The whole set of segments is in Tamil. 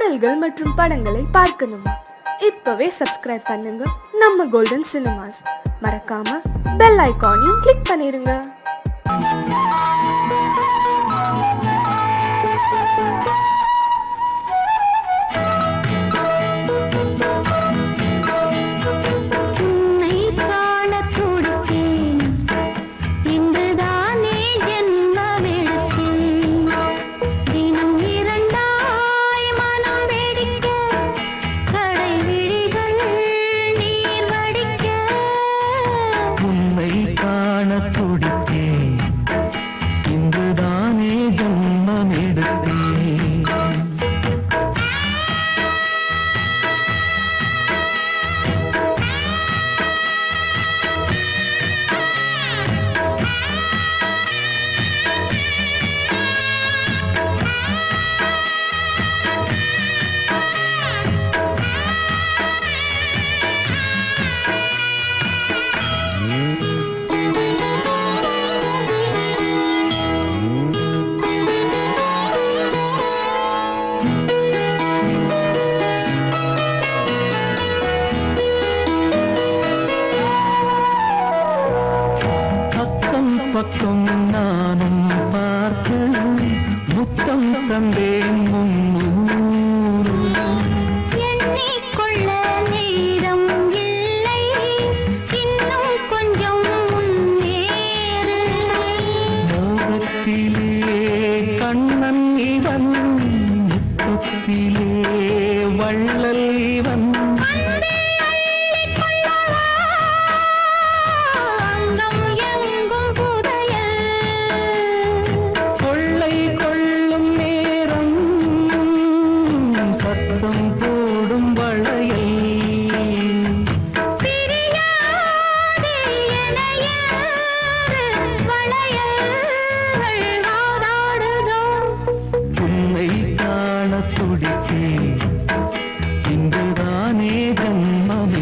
பாடல்கள் மற்றும் படங்களை பார்க்கணுமா? இப்பவே சப்ஸ்கிரைப் பண்ணுங்க நம்ம கோல்டன் சினிமாஸ். மறக்காம பெல் ஐகானையும் கிளிக் பண்ணிருங்க. பக்கம் நானும் பார்த்து முத்தம் தந்தேன் எண்ணிக்கொள்ள நேரம் இல்லை, இன்னும் கொஞ்சம் முன்னேறு. மோகத்திலே கண்ணன் இவன், முத்தத்திலே வள்ளல் இவன். இங்குதானே ஜன்மம்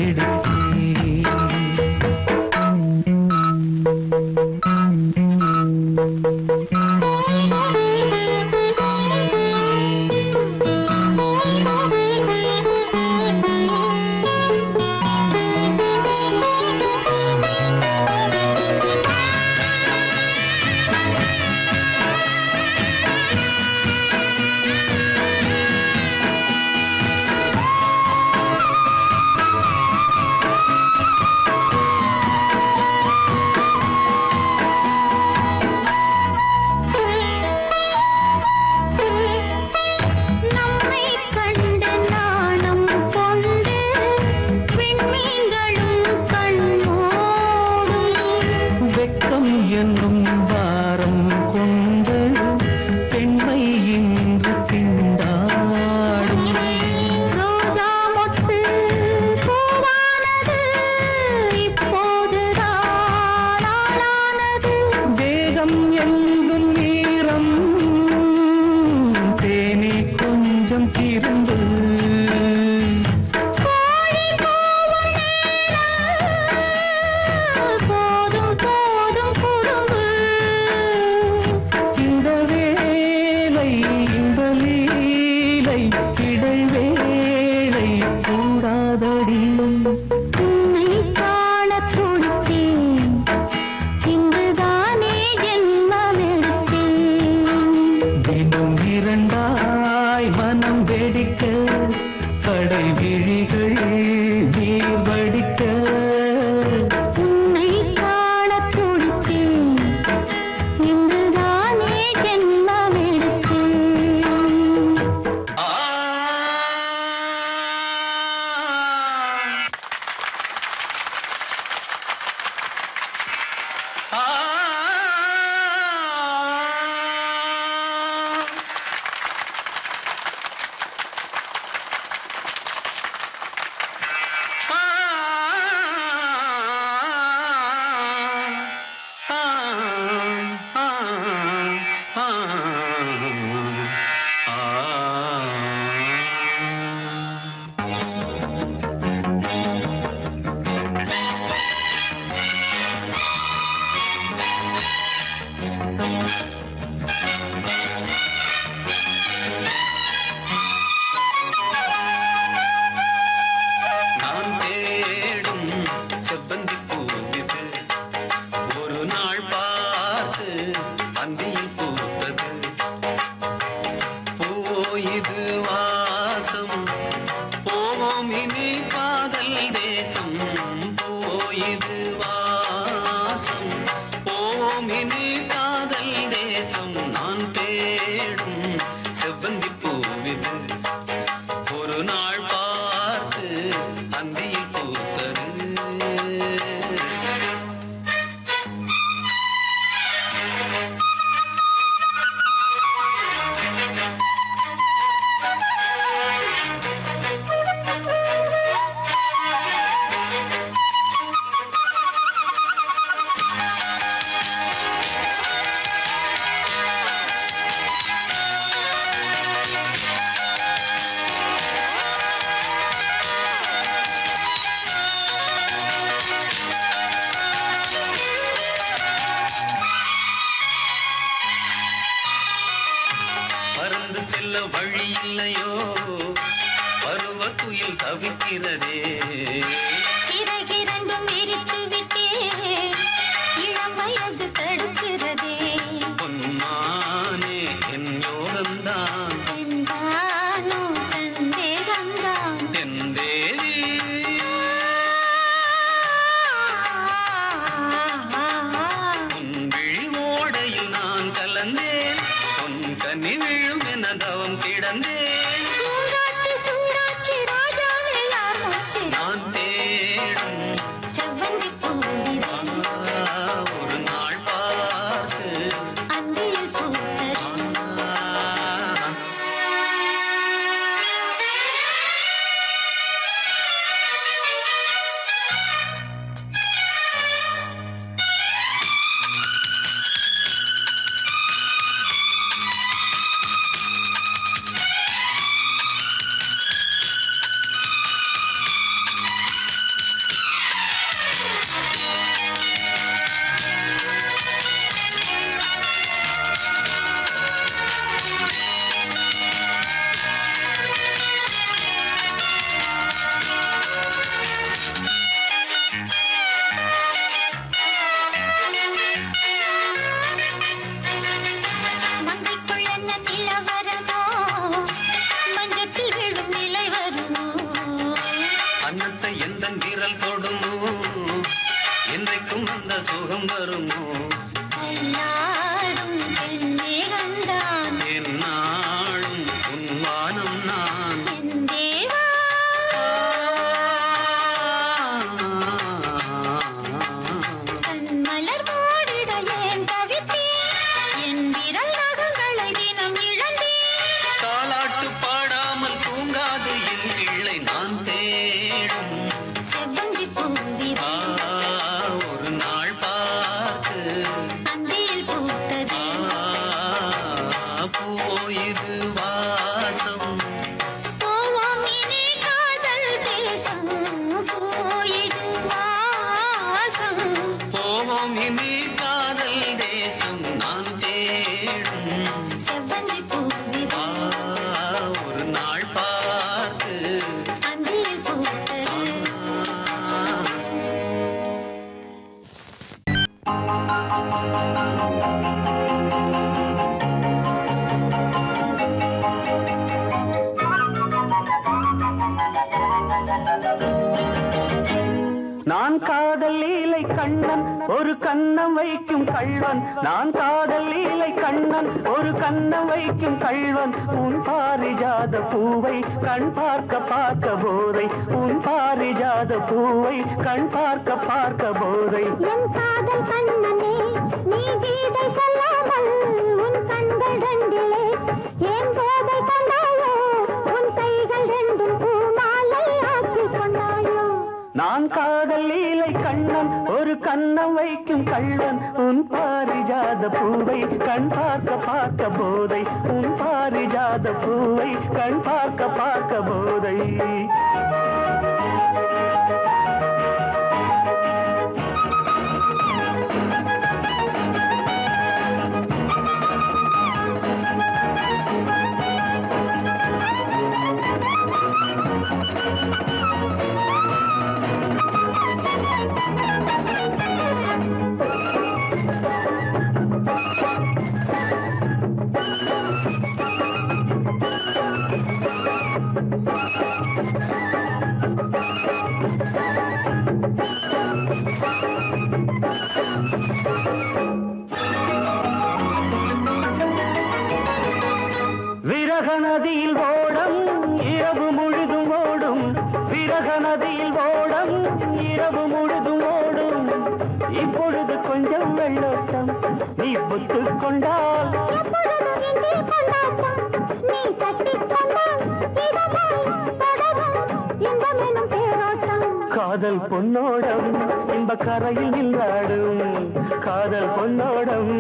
என்னும் வாரம் கொண்டு பெண்மை இன்று திண்டாடும். ரோஜா மொட்டு பூவானது இப்போதுதான் ஆளானது. வேகம் எங்கும் நீரம் தேனி கொஞ்சம் திரும்பு. உன்னை காண துடித்தேன், இங்குதானே ஜென்மம் எடுத்தேன். தினம் இரண்டாய் மனம் வெடிக்க, கடை விழிகள் நீர் வடிக்க. உன்னை காண துடித்தேன், இங்குதானே ஜென்மம் எடுத்தேன். வாசம் போவோம் இனி காதல் தேசம் போயிது வாசம் போவோம் இனி காதல் தேசம் நான் தேடும் செவ்வந்தி பூவிது ஒரு நாள் பார்த்து அந்தியில் பூத்தது பறந்து செல்ல வழி இல்லையோ பருவ துயில் தவிக்கிறதே சிறகிரண்டும் விரித்து விட்டே இளம் வயது தடுக்கிறதே பொன்மானே என் யோகம்தான் என்றானோ சந்தேகம்தான் என் தேவி உன் விழி ஓடையில் நான் கலந்தேன் உன் கனி விழும் என தவம் கிடந்தேன் பூங்காத்து சூடாச்சி ராஜாவே யார் மூச்சு நான் தேடும் செவ்வந்தி பூவிதே ஒரு நாள் பார்த்து அந்தியில் பூத்தது மங்கைக்குள் என்ன நிலவரமோ மஞ்சத்தில் விழும் நிலை வருமோ அன்னத்தை எந்த விரல் தொடுமோ என்றைக்கும் அந்த சுகம் வருமோ எல்லாரும் பெண்ணே கண்டான் என்னாலும் உன்வானம் நான் என் தேவா கண் மலர் மூடிட ஏன் தவித்தேன் என் விரல் நகங்களை தினம் இழந்தேன் தாலாட்டு பாடாமல் தூங்காது என் பிள்ளை நான் தேடும் செவ்வந்தி பூவிதே ஒரு நாள் பார்த்து அந்தியில் பூத்தது போயிது வாசம் போவோம் இனி காதல் தேசம் போயிடு வாசம் போவோம் இனி காதல் தேசம் நான் தேடும் செவ்வந்தி பூவிதே ஒரு நாள் பார்த்து அந்தியில் பூத்தது நான் காதல் லீலை கண்ணன் ஒரு கண்ணம் வைக்கும் கள்வன் நான் காதல் லீலை கண்ணன் ஒரு கண்ணம் வைக்கும் கள்வன் உன் பாரிஜாத பூவை கண் பார்க்க பார்க்க போதை உன் பாரிஜாத பூவை கண் பார்க்க பார்க்க போதை என் காதல் கண்ணனே நீ கீதை சொல்லாமல் உன் கண்கள் ரெண்டிலே ஏன் போதை கொண்டாயோ உன் கைகள் ரெண்டும் பூமாலை ஆக்கிக் கொண்டாயோ நான் காதல் லீலை கண்ணன் ஒரு கண்ணம் வைக்கும் கள்வன் உன் பாரிஜாத பூவை கண் பார்க்க பார்க்க போதை உன் பாரிஜாத பூவை கண் பார்க்க பார்க்க போதை மகநதியில் ஓடம் இரவு முழுதும் ஓடும் இப்பொழுது கொஞ்சம் வெள்ளோட்டம் நீ புத்து கொண்டால் எப்பொழுதும் இங்கே கொண்டாட்டம் நீ கட்டிக் கொண்டால் இதமாய் தொடரும் இன்பமெனும் தேரோட்டம் காதல் பொன்னோடம் இன்ப கரையில் நின்றாடும் காதல் பொன்னோடம்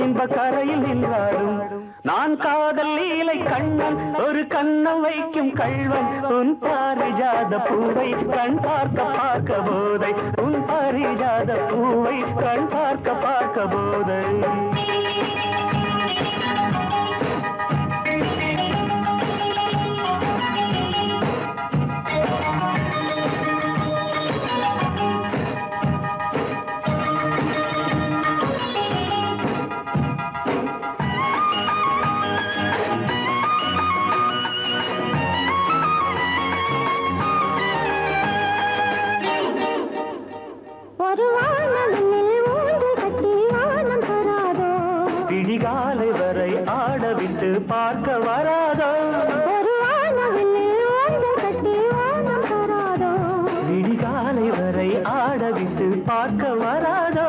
இன்ப கரையில் நின்றாடும் நான் காதல் லீலை கண்ணன் ஒரு கண்ணம் வைக்கும் கள்வன் உன் பாரிஜாத பூவை கண் பார்க்க பார்க்க போதை உன் பாரிஜாத பூவை கண் பார்க்க பார்க்க போதை ஒரு வானவில் ஊஞ்சல் கட்டி வானம் தராதோ விழிகாலை வரை ஆடவிட்டு பார்க்க வராதோ ஒரு வானவில் ஊஞ்சல் கட்டி வானம் தராதோ விழிகாலை வரை ஆடவிட்டு பார்க்க வராதோ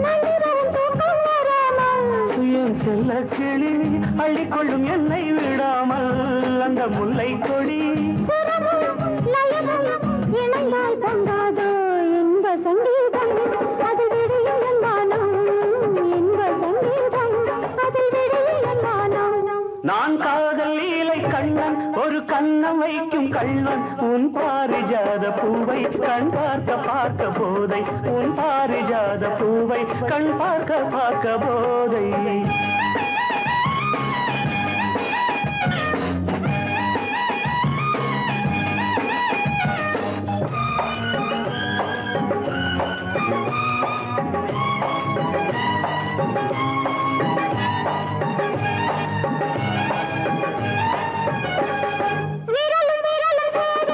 நள்ளிரவில் தூக்கம் வராமல் சுயம் செல்ல கிளி அள்ளிக்கொள்ளும் என்னை விடாமல் அந்த முல்லை கொடி சுரமும் லயமும் இணைந்தால் பொங்காதோ இன்ப சங்கீதம் அதில் விடியும் என் வானம் இன்ப சங்கீதம் அதில் விடியும் என் வானம் நான் காதல் லீலை கண்ணன் ஒரு கண்ணம் வைக்கும் கள்வன் உன் பாரிஜாத பூவை கண் பார்க்க பார்க்க போதை உன் பாரிஜாத பூவை கண் பார்க்க பார்க்க போதை விரலும் விரலும் சேர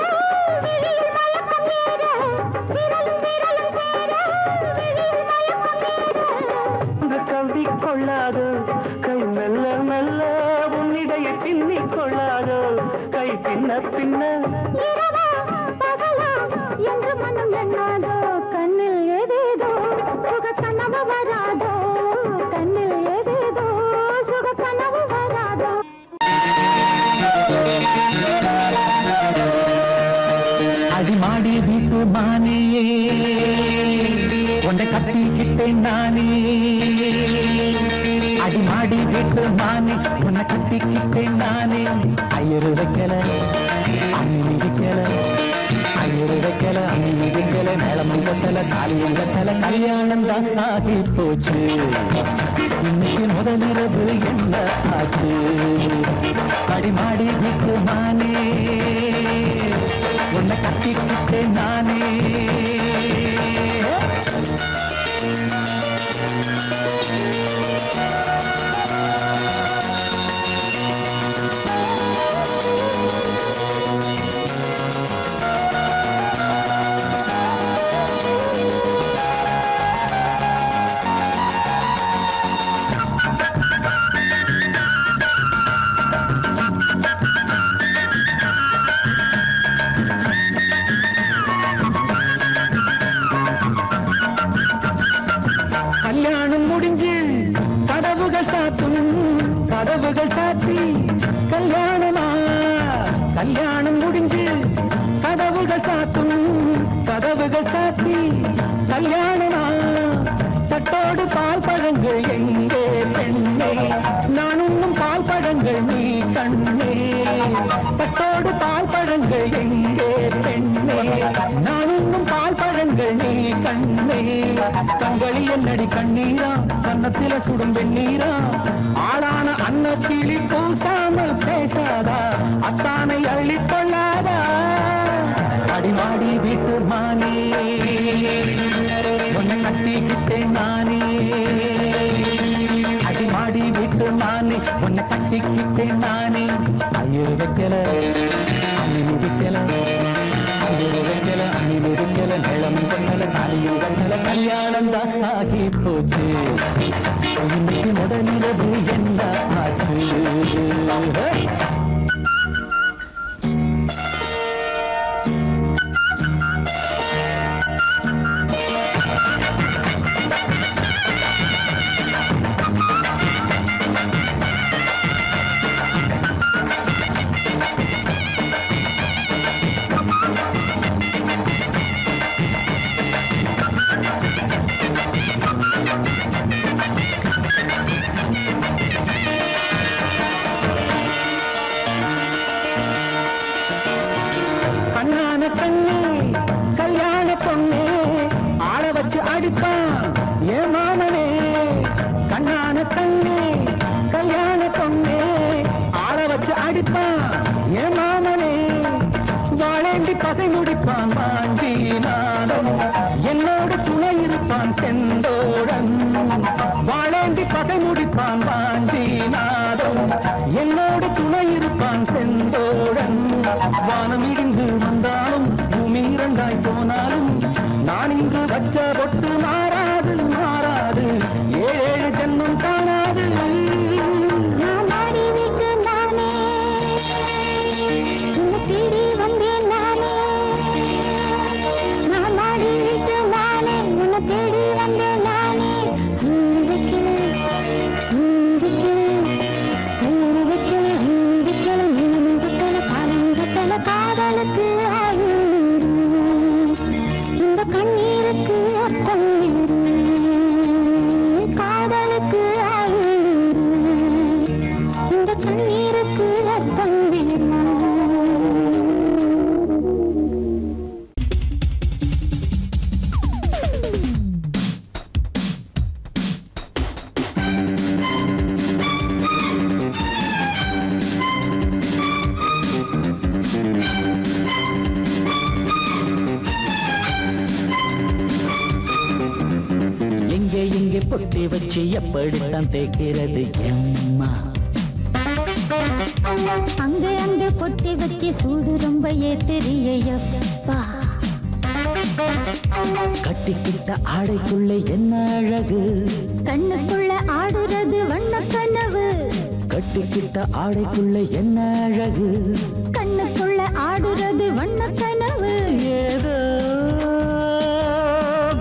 விழியில் மயக்கம் ஏற விரலும் விரலும் சேர விழியில் மயக்கம் ஏற கவி கொள்ளாதோ கை மெல்ல மெல்ல உன்னிடையை பின்னிக் கொள்ளாதோ கை பின்ன பின்ன இரவா பகலா என்று மனம் எண்ணாதோ கண்ணில் ஏதேதோ சுக கனவு வராதோ கண்ணில் ஏதேதோ சுக கனவு வராதோ அடிமாடி வீட்டு மானே உன்னை கட்டிக்கிட்டேன் நானே அடிமாடி வீட்டு மானே உன்னை கட்டிக்கிட்டேன் நானே ஐயரு வைக்கல அம்மி மிதிக்கல ஐயரு வைக்கல அம்மி மிதிக்கல மேளமும் கட்டல தாலியும் கட்டல கல்யாணம் தான் ஆகி போச்சு இன்னைக்கு முதலிரவு என்ன ஆச்சு அடிமாடி வீட்டு மானே உன்னை கட்டிக்கிட்டேன் நானே கல்யாணம் முடிஞ்சு கதவுகள் சாத்தும் கதவுகள் சாத்தி கல்யாணமா கல்யாணம் முடிஞ்சு கதவுகள் சாத்தும் கதவுகள் சாத்தி கல்யாணமா தட்டோடு பால் பழங்கள் எங்கே பெண்ணே நான் உண்ணும் பால் பழங்கள் நீ கண்ணே தட்டோடு பால் பழங்கள் எங்கே பெண்ணே நான் உண்ணும் பால் பழங்கள் நீ கண்ணே கண்களில் என்னடி கண்ணீரா கன்னத்தில சுடும் வெண்ணீரா ஆளான அன்னக்கிளி கூசாமல் பேசாதா அத்தானை அள்ளிக் கொள்ளாதா அடிமாடி வீட்டு மானே உன்னை கட்டிக்கிட்டேன் நானே அடிமாடி வீட்டு மானே உன்னை கட்டிக்கிட்டேன் நானே ஐயரு வைக்கல அம்மி மிதிக்கல ஐயரு வைக்கல அம்மி மிதிக்கல மேளம் கொண்டல தாலியும் கண்டல கல்யாணம் தான் ஆகி போச்சு இன்னைக்கு முதலிரவு என்ன ஆச்சு கண்ணே கல்யாண பொண்ணே ஆள வச்சு அடிப்பான் ஏன் மாமனே கண்ணான கண்ணே கல்யாண பொண்ணே ஆள வச்சு அடிப்பான் ஏன் மாமனே வாழேண்டி பகை முடிப்பான் வாஞ்சி நாடம் என்னோடு துணை இருப்பான் செந்தோடன் வாழேண்டி பகை முடிப்பான் வாஞ்சி நாடம் என்னோடு துணை இருப்பான் செந்தோடன் வானம் இடிந்து வந்தாலும் பூமி இரண்டாய் போனாலும் நான் இங்கு வச்ச பொட்டு மாறாது மாறாது ஏழு ஜென்மம் காணாது நான் ஆடிவிட்டு நானே உன்னை தேடி வந்தேன் நானே நான் ஆடிவிட்டு நானே உன்னை தேடி வந்தேன் நானே காதலுக்கு இந்த கண்ணீருக்கு அர்த்தம் காதலுக்கு இந்த கண்ணீருக்கு அர்த்தம் எங்கே எங்கே பொட்டி வச்சு எப்படித்தான் தேய்க்கிறது எம்மா அங்கே அங்கே பொட்டி வச்சு சூடு ரொம்ப ஏத்தெரியப்பா கட்டிக்கிட்ட ஆடைக்குள்ளே என்ன அழகு கண்ணுக்குள்ள ஆடுறது வண்ண கனவு கட்டிக்கிட்ட ஆடைக்குள்ளே என்ன அழகு கண்ணுக்குள்ள ஆடுறது வண்ண கனவு ஏதோ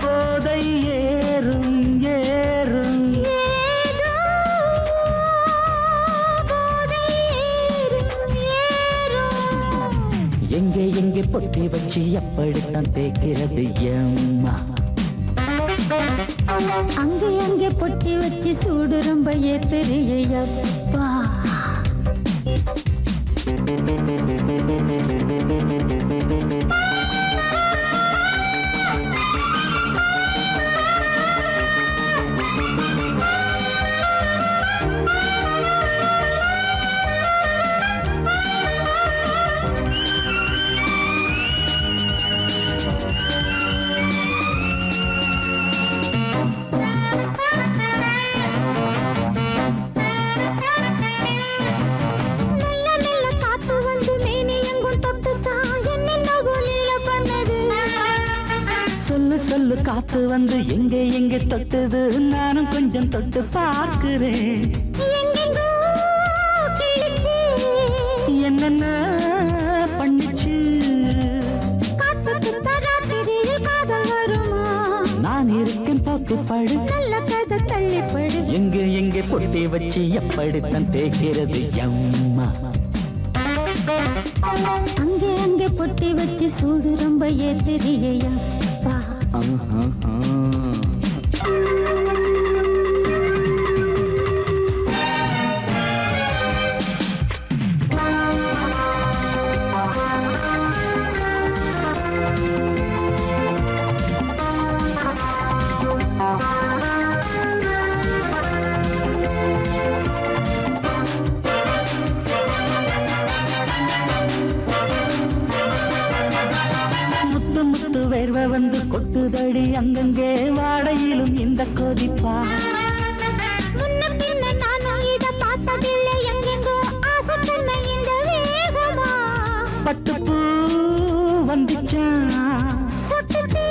போதை ஏறும் ஏறும் ஏதோ போதை ஏறும் ஏறும் எங்கே எங்கே பொட்டி வச்சு எப்படித்தான் தேய்க்கிறது எம்மா அங்கே அங்கே பொட்டி வச்சு சூடு ரொம்ப ஏத்தெரியப்பா சொல்லு காத்து வந்து எங்கே எங்கே தொட்டுது நானும் கொஞ்சம் தொட்டு பார்க்கிறேன் என்னென்ன பண்ணிச்சு நான் இருக்கேன் போட்டு படு நல்ல கதை தள்ளிப்படு எங்கே எங்கே பொட்டி வச்சு எப்படித்தான் தேய்க்கிறது எம்மா அங்கே அங்கே பொட்டி வச்சு சூடு ரொம்ப ஏத்தெரியப்பா வேர்வை வந்து கொட்டுதடி அங்கங்கே வாடையிலும் இந்த கொதிப்பா முன்ன பின்ன நானும் இத பார்த்ததில்லை எங்கெங்கோ ஆசை பண்ண இந்த வேகமா பட்டுப்பூ வந்துச்சான் சொட்டுத்தே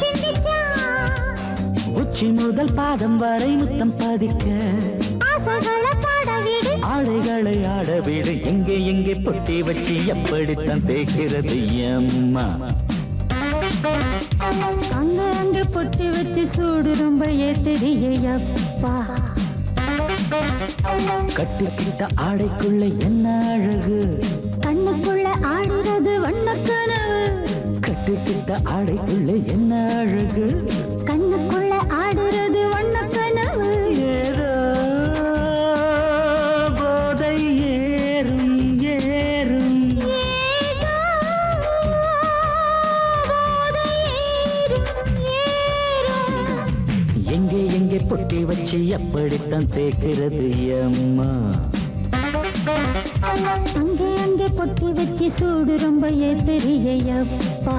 சிந்திச்சான் உச்சி முதல் பாதம் வரை முத்தம் பதிக்க ஆசைகளை பாட விடு ஆடைகளை ஆட விடு எங்கே எங்கே பொட்டி வச்சு எப்படித்தான் தேய்க்கிறது எம்மா அங்க அங்க பொட்டி வச்சு சூடு ரொம்ப ஏத்தெரியப்பா கட்டிக்கிட்ட ஆடைக்குள்ள என்ன அழகு கண்ணுக்குள்ள ஆடுறது வண்ணக்கனவு கட்டிக்கிட்ட ஆடைக்குள்ள என்ன அழகு கண்ணுக்குள்ள ஆடுறது வண்ணக்கனவு ஏதோ போதை ஏறும் ஏறும் ஏதோ வச்சு எப்படித்தான் தேக்கிறது அம்மா. அங்கே அங்கே பொட்டி வச்சு சூடு ரொம்ப ஏத்தெரியப்பா.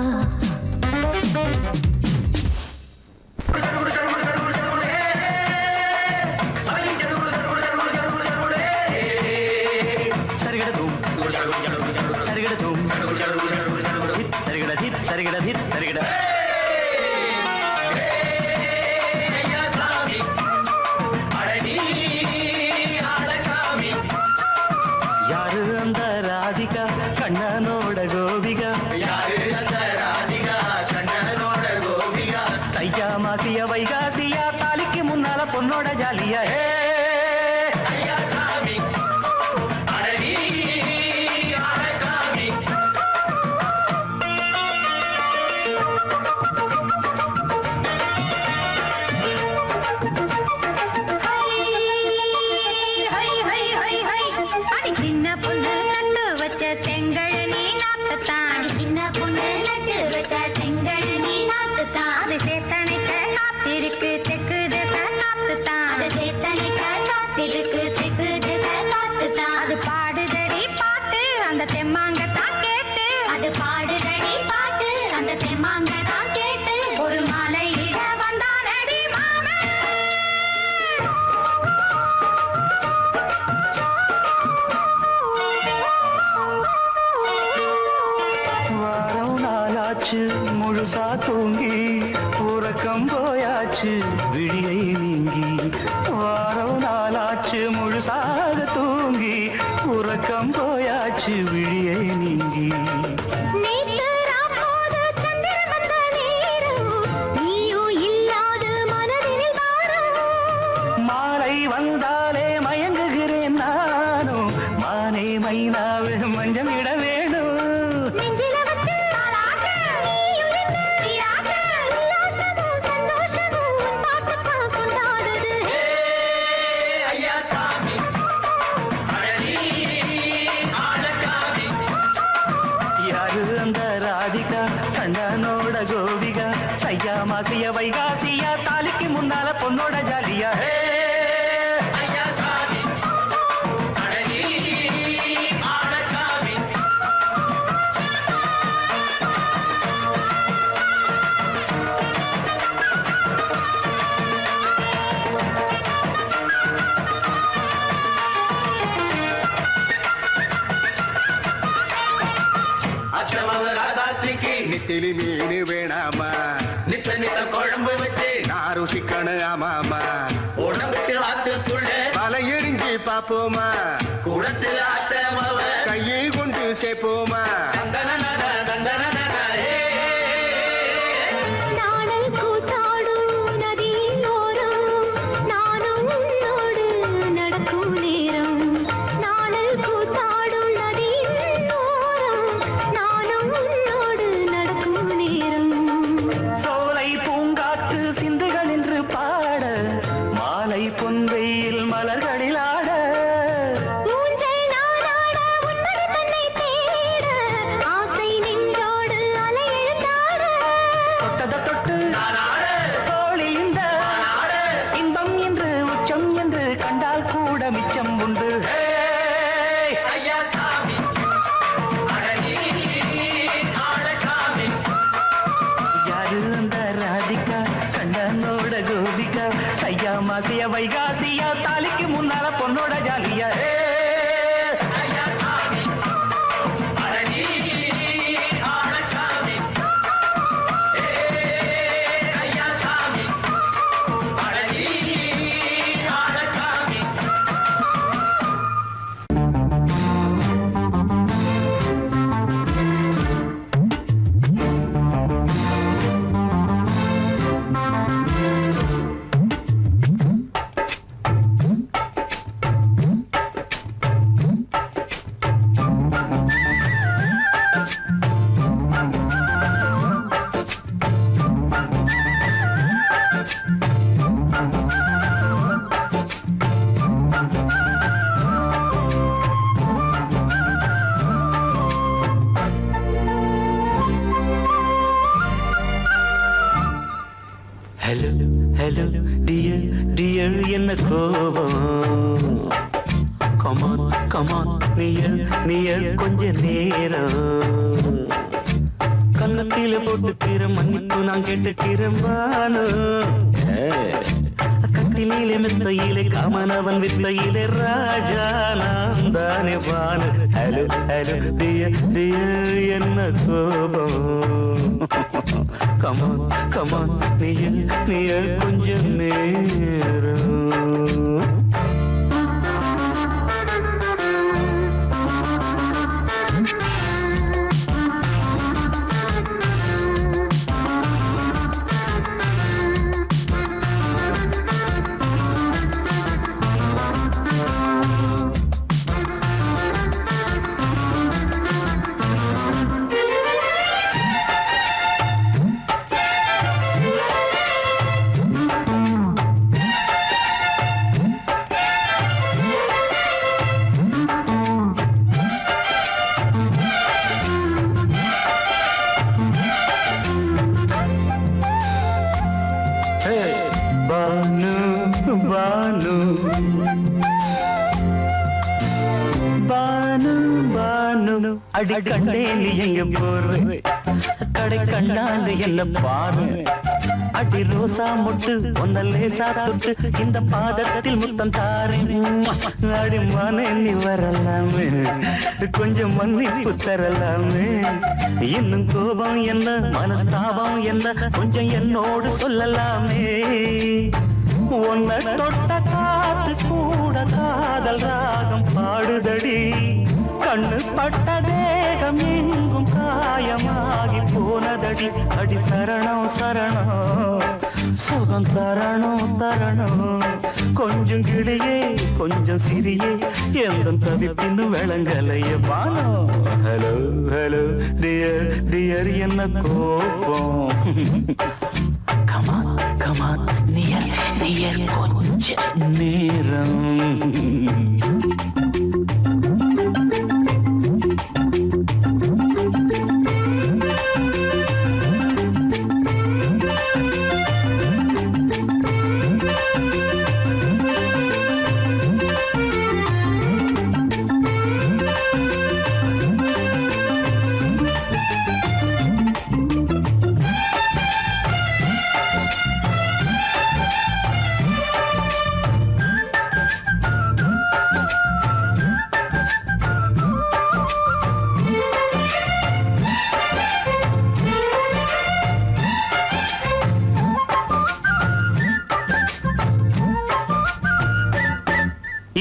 யாரு அந்த ராதிகா கண்ணனோட கோபிகா? யாரு அந்த ராதிகா கண்ணனோட கோபிகா? தையா மாசியா வைகாசியா தாலிக்கு முன்னால பொண்ணோட ஜாலியா. முழுசா தூங்கி உறக்கம் போயாச்சு விழியை நீங்கி. வாரம் நாளாச்சு முழுசாக தூங்கி உறக்கம் போயாச்சு விழியை நீங்கி. மாலை வந்தாலே மயங்குகிறேன் நானும். மானே மைனாவே மஞ்சம் இட வேணும். கண்ணனோட கோபிகா தையா மாசிய வைகாசியா தாலிக்கு முன்னால பொண்ணோட ஜாலியா. நெத்திலி மீன் வேணாமா? நித்த நித்த குழம்பு வச்சு நான் ருசிக்கணும் ஆமாமா. உடம்புல ஆத்துக்குள்ள பல எரிஞ்சு பாப்போமா? குடத்துல ஆத்தமாவ கையை கொண்டு சேர்ப்போமா? பொன்வெயில் மலர்களில் ஆட தொட்டத தொட்டு தோழி இந்த இன்பம் என்று உச்சம் என்று கண்டால் கூட மிச்சம் உண்டு. யாரு அந்த ராதிகா கண்ணனோட கோபிகா தையா மாசியா வைகாசியா தாலிக்கு முன்னால பொண்ணோட ஜாலியா. என்ன கோபம் கமான் கமான் நீய கொஞ்ச நேரம் கன்னத்தில போட்டுக்கிற மன்னிப்பு நான் கேட்டுக்கிறம்பானு கட்டிலே மெத்தையிலே காமனவன் வித்தையிலே ராஜா நான் தானே வானு ஹலோ ஹலோ டியர் என்ன கோபம் கமான் கமான் நீய கொஞ்சம் நேரம் பானு பானு பானு பானு அடி கண்டே நீ எங்க போற கடை கண்டாண்டு என்ன பாரு அடி ரோசா முட்டு ஒன்ன லேசா தொட்டு இந்த பாதத்தில் முத்தம் தாரேன் அடி மனே நீ வரலாமே கொஞ்சம் மன்னிப்பு தரலாமே இன்னும் கோபம் என்ன மனஸ்தாபம் என்ன கொஞ்சம் என்னோடு சொல்லலாமே உன்னை தொட்ட காத்து கூட காதல் ராகம் பாடுதடி கண்ணு பட்ட தேகம் எங்கும் காயமாகி போனதடி அடி சரணம் சரணம் சுகம் தரணும் தரணும் கொஞ்சம் கிளியே கொஞ்சம் சிறியே எந்த தவிப்பின்னு விளங்கலைய பானோ ஹலோ ஹலோ டியர் டியர் என்ன கோபம் கமான் கமான் நியர் கொஞ்ச நேரம்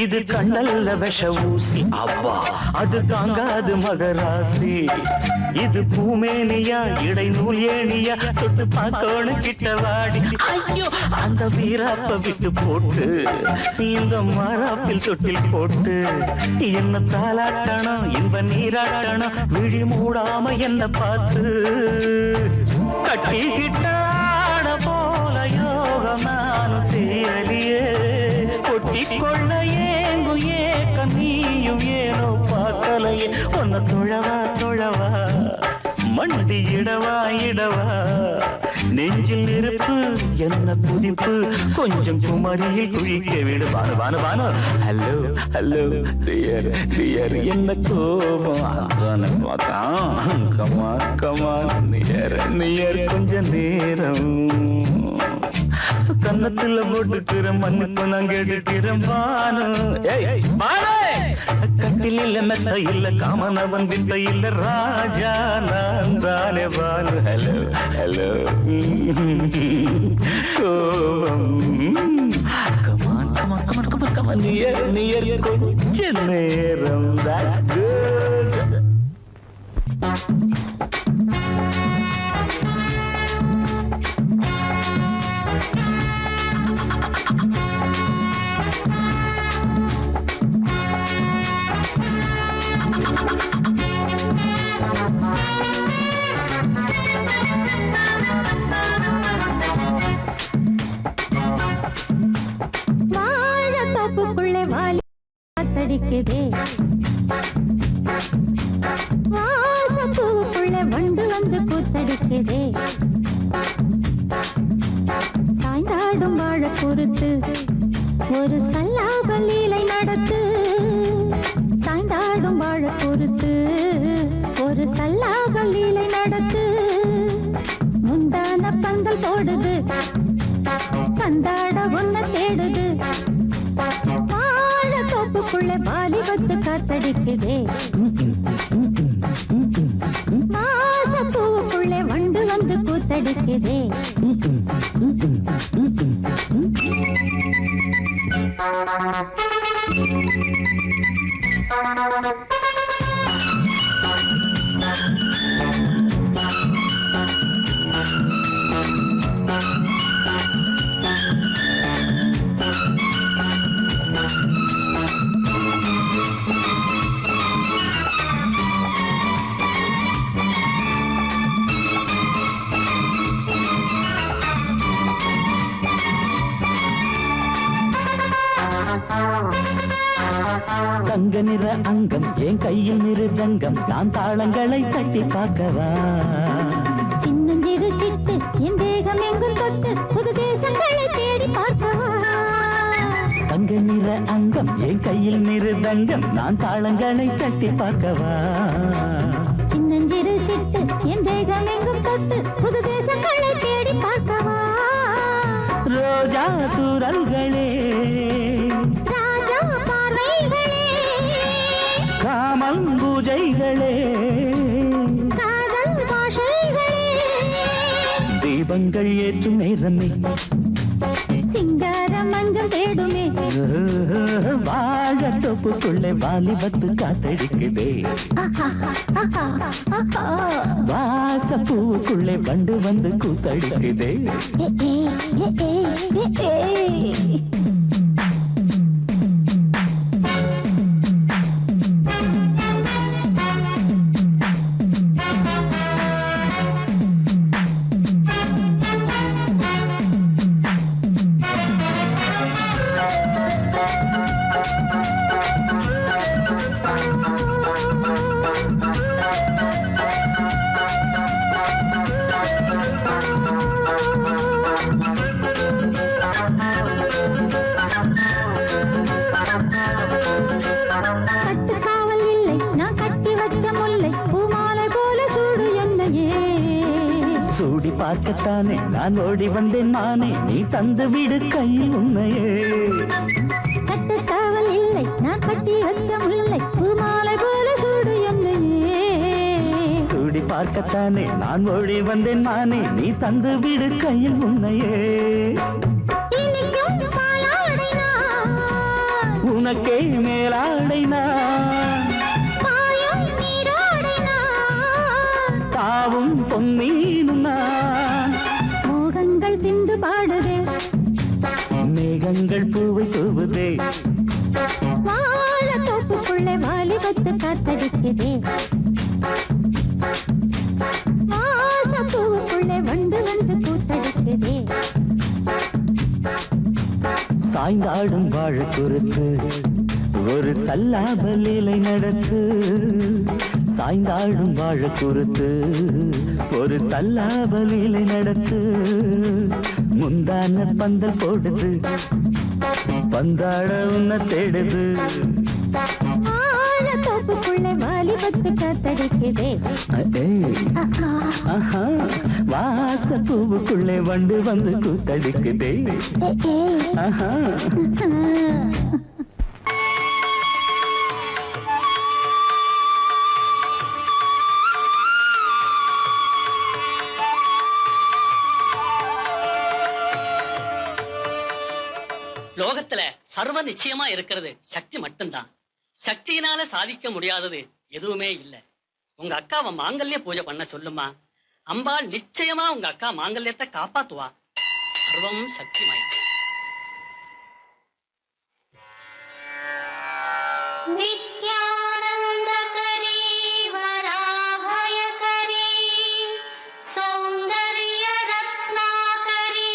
இது கண்ணல்ல விஷ ஊசி அவ்வா அது தாங்காது மகராசி இது பூமேனியா இடை நூல் ஏனியா தொட்டு பார்த்தோன்னு கிட்ட வாடி ஐயோ அந்த வீராப்ப விட்டு போட்டு இந்த மாறாப்பில் தொட்டில் போட்டு என்ன தாளாட்டணும் இன்ப நீராட்டணும் விழி மூடாம என்ன பார்த்து கட்டிக்கிட்டான போல யோகம் நானும் சேரலியே கொட்டி கொள்ள ஏங்கு ஏக்க நீயும் ஏனோ பார்க்கலையே உன்னை தொழவா தொழவா மண்டி இடவா இடவா நெஞ்சில் இருப்பு என்ன புதிப்பு கொஞ்சம் குமரியில் குழிக்க விடு Banu Banu Banu hello hello dear dear என்ன கோபம் அதான பார்த்தான் கமான் கமான் நியர் கொஞ்ச நேரம் கன்னத்துல போட்டுக்கிற மன்னிப்பு நான் கேட்டுக்கிறேன் பானு கட்டில மெத்த இல்ல காமனவன் வித்த இல்ல ராஜா நான் தானே பானு ஹலோ ஹலோ கோபம் come on come on come on come on come on near கொஞ்ச நேரம் that's good வாழ தோப்புக்குள்ளே வாலி காத்தடிக்குதே பந்தாட ஒன்ன தேடுது வாழ தோப்புக்குள்ள வாலிபத்து காத்தடிக்குதே வாசப்பூவுக்குள்ள வண்டு வந்து கூத்தடிக்குதே தங்க நிற அங்கம் என் கையில் மிருதங்கம் நான் தாளங்களை தட்டி பார்க்கவா சின்னஞ்சிறு சிட்டு என் தேகம் எங்கும் தொட்டு புது தேசங்களை தேடி பார்க்கவா தங்க நிற அங்கம் என் கையில் மிருதங்கம் நான் தாளங்களை தட்டி பார்க்கவா சின்னஞ்சிறு சிட்டு என் தேகம் எங்கும் தொட்டு புது தேசங்களை தேடி பார்க்கவா ரோஜா தூரல்களே ராஜா பார்வைகளே காமம் பூஜைகளே காதல் பாஷைகளே தீபங்கள் ஏற்றும் நேரமே சிங்கார மஞ்சள் தேடுமே வாழ தொப்புக்குள்ளே வாலிபத்து காத்தடிக்குதே வாசப்பூவுக்குள்ளே வண்டு வந்து கூத்தடிக்குதே கட்டுக்காவல் இல்லை நான் கட்டி வச்ச முல்லை பூமாலை போல சூடு என்னையே சூடி பார்க்கத்தானே நான் ஓடி வந்தேன் நானே நீ தந்து விடு கையில் உண்மையே கட்டுக்காவல் இல்லை நான் கட்டி வச்ச முல்லை பூமாலை போல சூடு என்னையே சூடி பார்க்கத்தானே நான் ஓடி வந்தேன் நானே நீ தந்து விடு கையில் உண்மையே இனிக்கும் பாலாடை நான் உனக்கே மேலாடை நான் பாயும் நீராடை நான் தாவும் பொன்மீனும் நான் மோகங்கள் சிந்து பாடுதே மேகங்கள் பூவை தூவுதே வாழ தோப்புக்குள்ளே வாலிபத்து காத்தடிக்குதே வாசப்பூவுக்குள்ளே வண்டு வந்து கூத்தடிக்குதே சாய்ந்தாடும் வாழ குறுத்து ஒரு சல்லாப லீலை நடத்து சாய்ந்தாடும் வாழ குறுத்து ஒரு சல்லாப லீலை நடத்து முந்தான பந்தல் போடுது பந்தாட உன்ன தேடுது வாழ தோப்புக்குள்ளே வாலிபத்து காத்தடிக்குதே ஆஹா வாசப்பூவுக்குள்ளே வண்டு வந்து கூத்தடிக்குதே ஆஹா லோகத்துல சர்வ நிச்சயமா இருக்கிறது சக்தி மட்டும்தான். சக்தியினால சாதிக்க முடியாதது எதுவுமே இல்ல. உங்க அக்காவை மாங்கல்ய பூஜை பண்ண சொல்லுமா. அம்பாள் நிச்சயமா உங்க அக்கா மாங்கல்யத்தை காப்பாத்துவா. சர்வம் சக்திமயம். நித்யானந்தகரி வராபயகரி சௌந்தர்ய ரத்னாகரி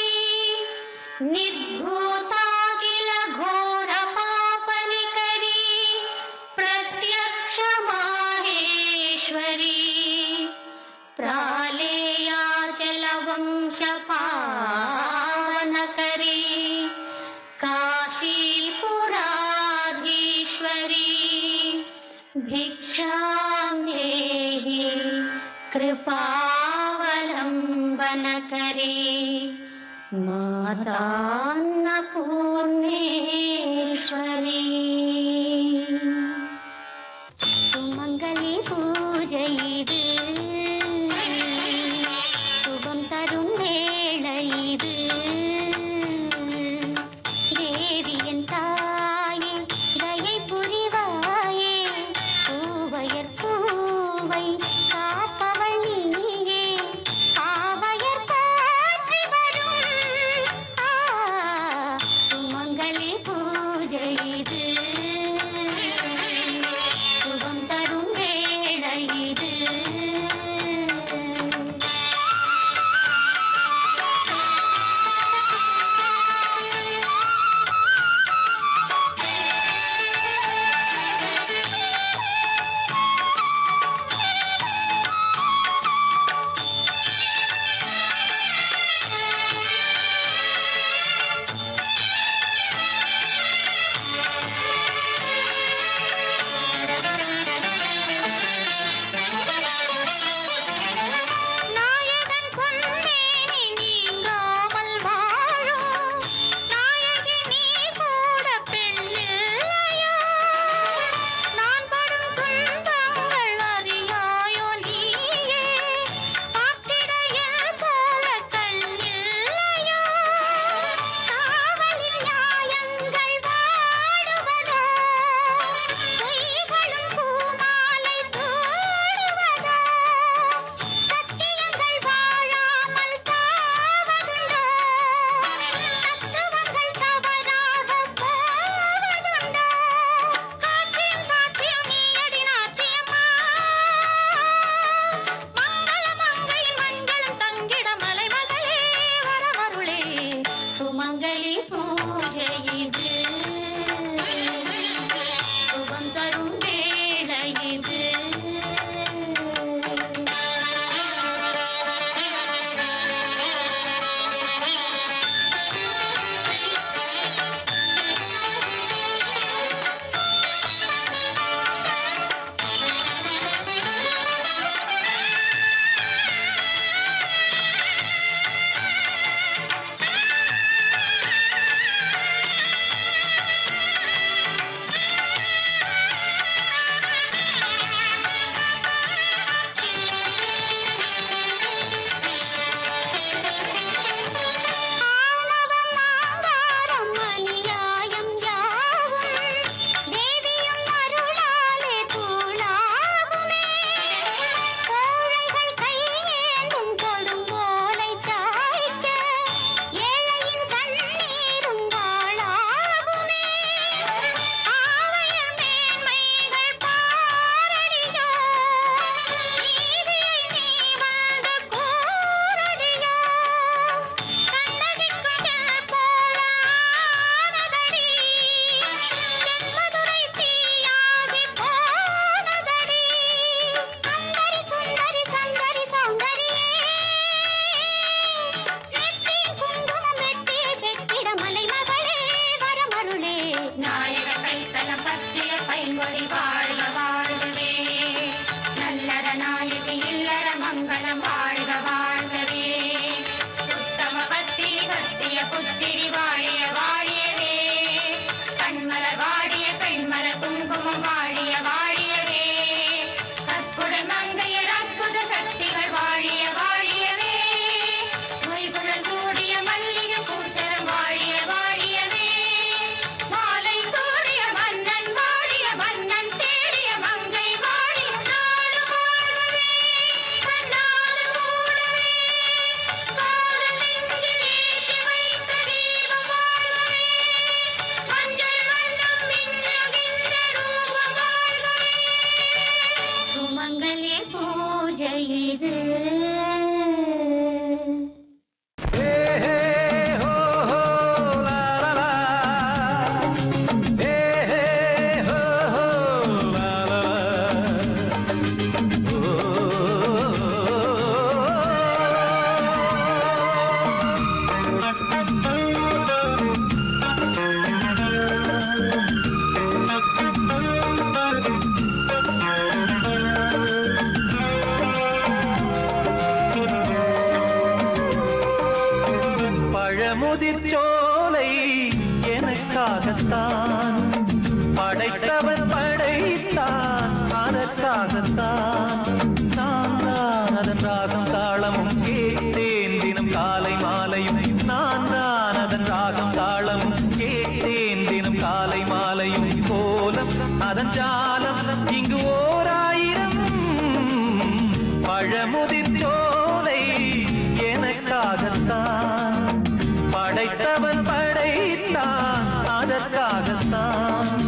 நிர்தூதாகில கோர பாபனிகரி பிரத்யக்ஷ மாஹேஸ்வரி प्रालेयाचल वंश पावनकरी काशीपुराधीश्वरी भिक्षां देहि कृपावलम्बनकरी माता अन्नपूर्णेश्वरी सुमंगली पूजै இது சுபம் தரும் வேளை இது தேவியன் தாயே தயை புரிவாயே பூவையர் பூவை காப்பவள் நீயே காவையர் போற்றி வரும் சுமங்கலி பூஜை இது சுபம் தரும் வேளை இது நாயகன் பொன்னேனி நீங்காமல் வாழும் நாயகி நீ கூட பெண்ணில்லையா நான் படும் துன்பங்கள் அறியாயோ நீயே பார்த்திடையல் போல கண்ணில்லையா காவலில் நியாயங்கள் வாடுவதோ கைகளும் பூமாலை சூடுவதோ சத்தியங்கள் வாழாமல் சாவதுண்டோ தத்துவங்கள் தவறாக போவதுண்டோ காட்சியும் சாட்சியும் நீயடி நாச்சியம்மா மங்கள மங்கை மஞ்சளும் தங்கிட மலைமகளே வரவருளே சுமங்கலி பூஜை இது சுபம் தரும் வேளை இது ஆணவம் ஆங்காரம் அநியாயம் யாவும் தேவியும் அருளாலே தூளாகுமே கோழைகள் கையேந்தும் கொடுங்கோலை சாய்க்க ஏழையின் கண்ணீரும் வாழாகுமே ஆவையர் மேன்மைகள் பாரடியோ நீதியை நீ வந்து கூரடியோ கண்ணகிக்குடல் போல ஆனதடி தென்மதுரை தீயாகி போனதடி அந்தரி சுந்தரி சந்தரி சௌந்தரியே நெற்றி குங்குமம் வெட்டியை பெற்றிட மலைமகளே வரமருளே நாயக கைத்தலம் பற்றிய பைங்கொடி வாழ்க வாழ்கவே நல்லற நாயகி இல்லற மங்களம் வாழ்க வாழ்கவே உத்தம பத்திரி சத்திய புத்திரி வாழிய வாழியவே கண்மலர் வாடிய பெண்மல குங்குமம் வாழிய வாழியவே கற்புடன் மங்கையர் அற்புத சக்திகள் வாழிய வாழியவே மொய்குழல் சூடிய மல்லிகை பூச்சரம் வாழிய வாழியவே மாலை சூடிய மன்னன் வாழிய மன்னன் தேடிய மங்கை வாழிய நாடு வாழ்கவே கண்ணாடு மூடவே காதல் நெஞ்சில் ஏற்றி வைத்த தீபம் வாழ்கவே மஞ்சள் வண்ணம் மின்னுகின்ற ரூபம் வாழ்கவே சுமங்கலி பூஜை இது பழமுதிர் சோலை எனக்காகத்தான் படைத்தவன் படைத்தான் அதற்காகத்தான் நான் தான் அதன் ராகம் தாளமும் கேட்டேன் தினம் காலை மாலையும் நான் தான் அதன் ராகம் தாளமும் கேட்டேன் தினம் காலை மாலையும் கோலம் அதன் ஜாலம் இங்கு ஓர் ஆயிரம் பழமுதிர் சோலை எனக்காகத்தான் படைத்தவன் படைத்தான் அதற்காகத்தான்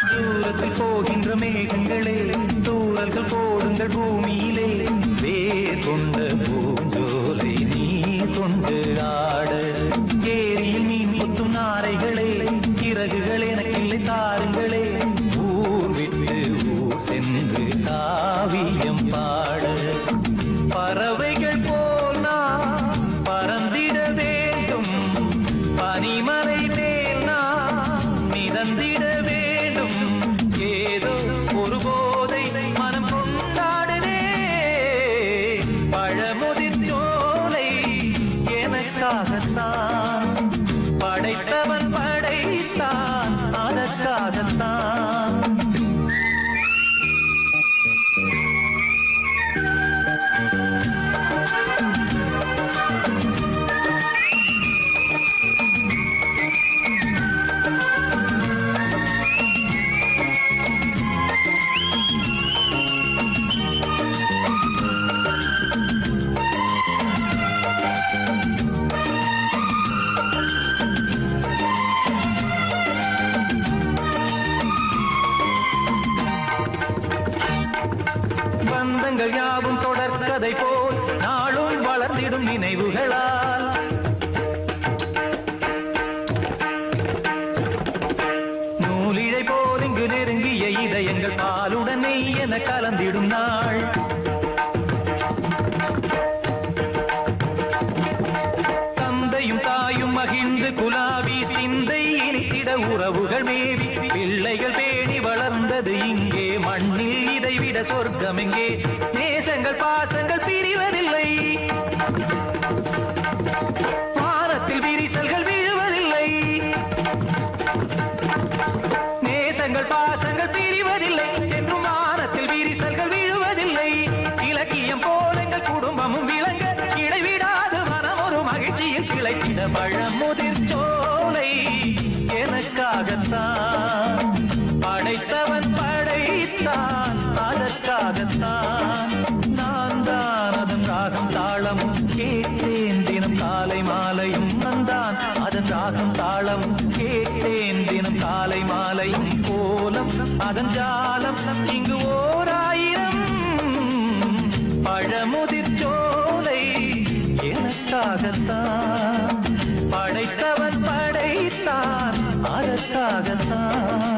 தூரத்தில் போகின்ற மேகங்களே தூரல்கள் போடுங்கள் பூமியிலே வேர் கொண்ட பூஞ்சோலை நீ கொண்டு ஆட ஏரியில் மீன் கொத்தும் நாரைகளே இறகுகள் எனக்கில்லை தாருங்களே ஊர் விட்டு ஊர் சென்று காவியம் பாட பறவைகள் போல் நான் பறந்திட வேண்டும் பனிமலை மேல் நான் மிதந்திட வேண்டும் ஏதோ ஒரு போதை மனம் கொண்டாடுதே பழமுதிர் சோலை எனக்காகத்தான் படைத்தவன் படைத்தான் அதற்காகத்தான் பந்தங்கள் யாவும் தொடர்கதை போல் நாளும் வளர்ந்திடும் நினைவுகளால் நூலிழை போல் இங்கு நெருங்கிய இதயங்கள் பாலுடன் நெய் என கலந்திடும் நாள் தந்தையும் தாயும் மகிழ்ந்து குலாவி சிந்தை இனித்திட உறவுகள் மேவி பிள்ளைகள் பேணி வளர்ந்தது இங்கே மண்ணில் இதைவிட சொர்க்கம் எங்கே நேசங்கள் பாசங்கள் பிரிவதில்லை வானத்தில் விரிசல்கள் விழுவதில்லை நேசங்கள் பாசங்கள் பிரிவதில்லை என்றும் வானத்தில் விரிசல்கள் விழுவதில்லை இலக்கியம் போல எங்கள் குடும்பமும் விளங்க இடைவிடாது மனம் ஒரு மகிழ்ச்சியில் கிளைத்திட பழமுதிர் சோலை எனக்காகத்தான் படைத்தவன் படைத்தான் அதற்காகத்தான் நான் தான் அதன் ராகம் தாளமும் கேட்டேன் தினம் காலை மாலையும் நந்தான் அதன் ராகம் தாளமும் கேட்டேன் தினம் காலை மாலையும் கோலம் அதன் ஜாலம் இங்கு ஓர் ஆயிரம் பழமுதிர் சோலை எனக்காகத்தான் படைத்தவன் படைத்தான் அதற்காகத்தான்